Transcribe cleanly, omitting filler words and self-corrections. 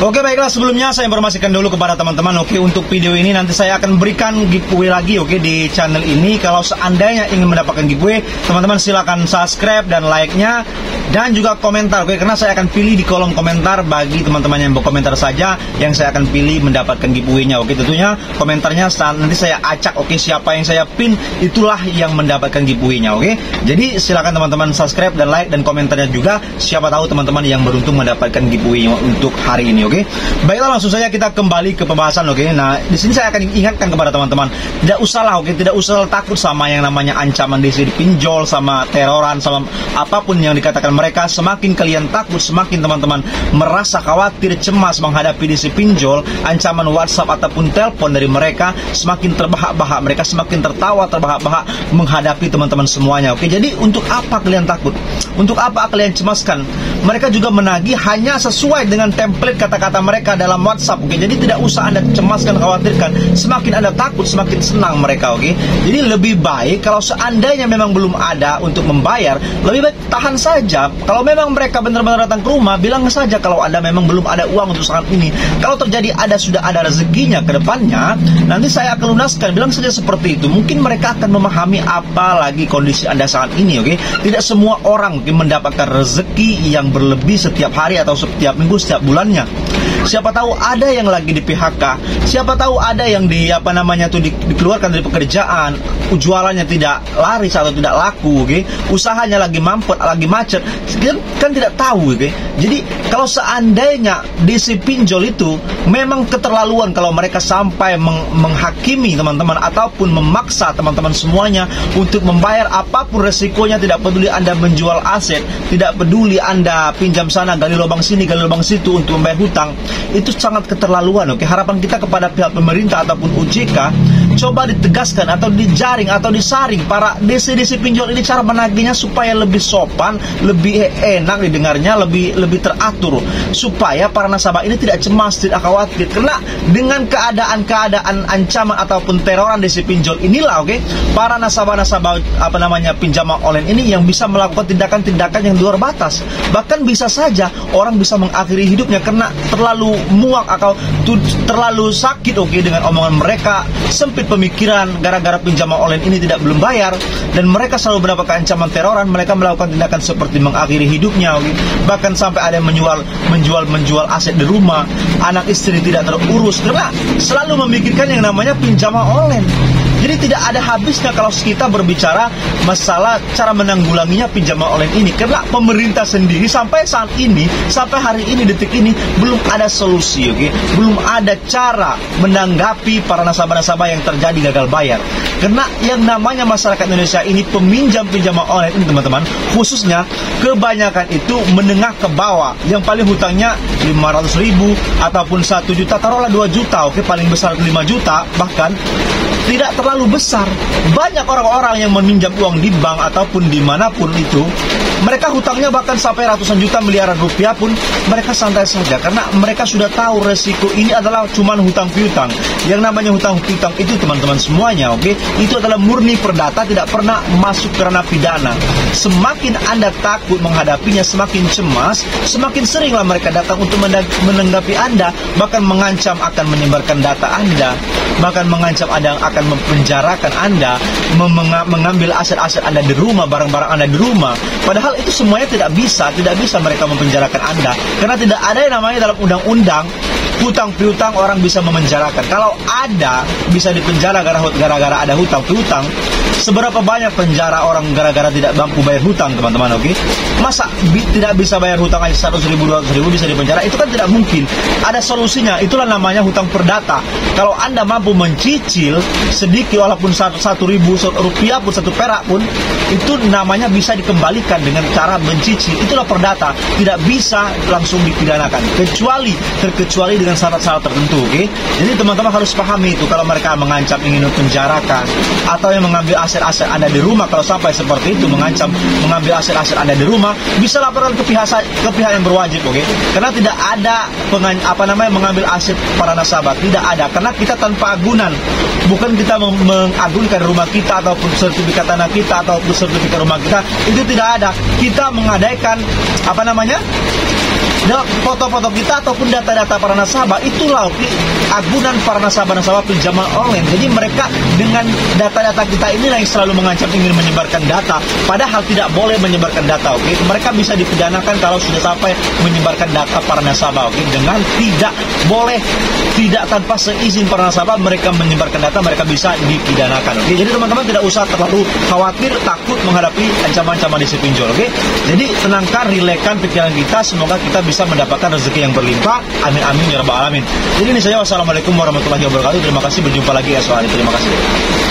Oke, baiklah, sebelumnya saya informasikan dulu kepada teman-teman. Oke, untuk video ini nanti saya akan berikan giveaway lagi, oke, di channel ini. Kalau seandainya ingin mendapatkan giveaway, teman-teman silakan subscribe dan like-nya, dan juga komentar, oke, karena saya akan pilih di kolom komentar bagi teman-teman yang berkomentar saja yang saya akan pilih mendapatkan giveaway-nya. Oke, tentunya komentarnya nanti saya acak, oke, siapa yang saya pin itulah yang mendapatkan giveaway-nya. Oke, jadi silakan teman-teman subscribe dan like dan komentarnya juga, siapa tahu teman-teman yang beruntung mendapatkan giveaway-nya untuk hari ini. Oke, baiklah, langsung saja kita kembali ke pembahasan. Oke, nah di sini saya akan ingatkan kepada teman-teman, tidak usahlah, oke, tidak usah takut sama yang namanya ancaman DC dipinjol, sama teroran, sama apapun yang dikatakan mereka. Semakin kalian takut, semakin teman-teman merasa khawatir, cemas menghadapi DC pinjol, ancaman WhatsApp ataupun telepon dari mereka, semakin terbahak-bahak mereka, semakin tertawa terbahak-bahak menghadapi teman-teman semuanya. Oke, jadi untuk apa kalian takut? Untuk apa kalian cemaskan? Mereka juga menagih hanya sesuai dengan template kata-kata mereka dalam WhatsApp. Oke, jadi tidak usah Anda cemaskan, khawatirkan. Semakin Anda takut, semakin senang mereka. Oke, jadi lebih baik kalau seandainya memang belum ada untuk membayar, lebih baik tahan saja. Kalau memang mereka benar-benar datang ke rumah, bilang saja kalau Anda memang belum ada uang untuk saat ini. Kalau terjadi sudah ada rezekinya ke depannya, nanti saya akan lunaskan. Bilang saja seperti itu. Mungkin mereka akan memahami apa lagi kondisi Anda saat ini. Oke, tidak semua orang mendapatkan rezeki yang berlebih setiap hari atau setiap minggu, setiap bulannya. Siapa tahu ada yang lagi di PHK, siapa tahu ada yang dikeluarkan dari pekerjaan, jualannya tidak laris atau tidak laku, oke? Usahanya lagi mampet, lagi macet, kan tidak tahu, oke? Jadi kalau seandainya DC pinjol itu memang keterlaluan kalau mereka sampai menghakimi teman-teman ataupun memaksa teman-teman semuanya untuk membayar apapun resikonya, tidak peduli Anda menjual aset, tidak peduli Anda pinjam sana, gali lubang sini, gali lubang situ untuk membayar hutang. Itu sangat keterlaluan. Oke, harapan kita kepada pihak pemerintah ataupun OJK, coba ditegaskan atau dijaring atau disaring para DC pinjol ini, cara menagihnya supaya lebih sopan, lebih enak didengarnya, lebih teratur, supaya para nasabah ini tidak cemas, tidak khawatir. Karena dengan keadaan ancaman ataupun teroran DC pinjol inilah, oke, para nasabah pinjaman online ini yang bisa melakukan tindakan-tindakan yang luar batas. Bahkan bisa saja orang bisa mengakhiri hidupnya karena terlalu muak atau terlalu sakit, oke, dengan omongan mereka, sempit pemikiran gara-gara pinjaman online ini belum bayar, dan mereka selalu mendapatkan ancaman teroran. Mereka melakukan tindakan seperti mengakhiri hidupnya, oke. Bahkan sampai ada yang menjual aset di rumah, anak istri tidak terurus karena selalu memikirkan yang namanya pinjaman online. Jadi tidak ada habisnya kalau kita berbicara masalah cara menanggulanginya pinjaman online ini, karena pemerintah sendiri sampai saat ini, sampai hari ini, detik ini, belum ada solusi, oke? Belum ada cara menanggapi para nasabah-nasabah yang terjadi gagal bayar. Karena yang namanya masyarakat Indonesia ini, peminjam pinjaman online ini teman-teman, khususnya kebanyakan itu menengah ke bawah, yang paling hutangnya 500.000 ataupun 1 juta, taruhlah 2 juta, oke, paling besar 5 juta, bahkan tidak terlalu besar. Banyak orang-orang yang meminjam uang di bank ataupun dimanapun itu, mereka hutangnya bahkan sampai ratusan juta, miliaran rupiah pun mereka santai saja, karena mereka sudah tahu resiko ini adalah cuman hutang piutang. Yang namanya hutang piutang itu teman-teman semuanya, oke, itu adalah murni perdata, tidak pernah masuk ke ranah pidana. Semakin Anda takut menghadapinya, semakin cemas, semakin seringlah mereka datang untuk menanggapi Anda, bahkan mengancam akan menyebarkan data Anda, bahkan mengancam Anda akan mempenjarakan Anda, mengambil aset-aset Anda di rumah, barang-barang Anda di rumah. Padahal itu semuanya tidak bisa mereka mempenjarakan Anda, karena tidak ada yang namanya dalam undang-undang hutang piutang orang bisa memenjarakan. Kalau ada bisa dipenjara gara-gara ada hutang piutang, seberapa banyak penjara orang gara-gara tidak mampu bayar hutang, teman-teman, oke? Masa tidak bisa bayar hutang aja 100.000, 200.000 bisa dipenjara? Itu kan tidak mungkin. Ada solusinya, itulah namanya hutang perdata. Kalau Anda mampu mencicil sedikit, walaupun 1.000 rupiah pun, 1 perak pun, itu namanya bisa dikembalikan dengan cara mencicil. Itulah perdata. Tidak bisa langsung dipidanakan, terkecuali dengan syarat-syarat tertentu, oke? Jadi teman-teman harus pahami itu. Kalau mereka mengancam ingin mempenjarakan atau yang mengambil aset-aset Anda di rumah, kalau sampai seperti itu mengancam mengambil aset-aset Anda di rumah, bisa laporan ke pihak yang berwajib, oke? Karena tidak ada mengambil aset para nasabah, tidak ada. Karena kita tanpa agunan, bukan kita mengagunkan rumah kita ataupun sertifikat tanah kita ataupun sertifikat rumah kita, itu tidak ada. Kita mengadakan foto-foto kita ataupun data-data para nasabah itulah agunan para nasabah-nasabah pinjaman online. Jadi mereka dengan data-data kita inilah yang selalu mengancam ingin menyebarkan data, padahal tidak boleh menyebarkan data. Oke, mereka bisa dipidanakan kalau sudah sampai menyebarkan data para nasabah. Oke, dengan tidak boleh, tidak tanpa seizin para nasabah mereka menyebarkan data, mereka bisa dipidanakan. Oke, jadi teman-teman tidak usah terlalu khawatir, takut menghadapi ancaman-ancaman isi pinjol. Oke, jadi tenangkan, rilekkan pikiran kita, semoga kita bisa mendapatkan rezeki yang berlimpah. Amin amin ya rabbal alamin. Jadi ini saya, wassalamualaikum warahmatullahi wabarakatuh. Terima kasih, berjumpa lagi ya soal ini. Terima kasih.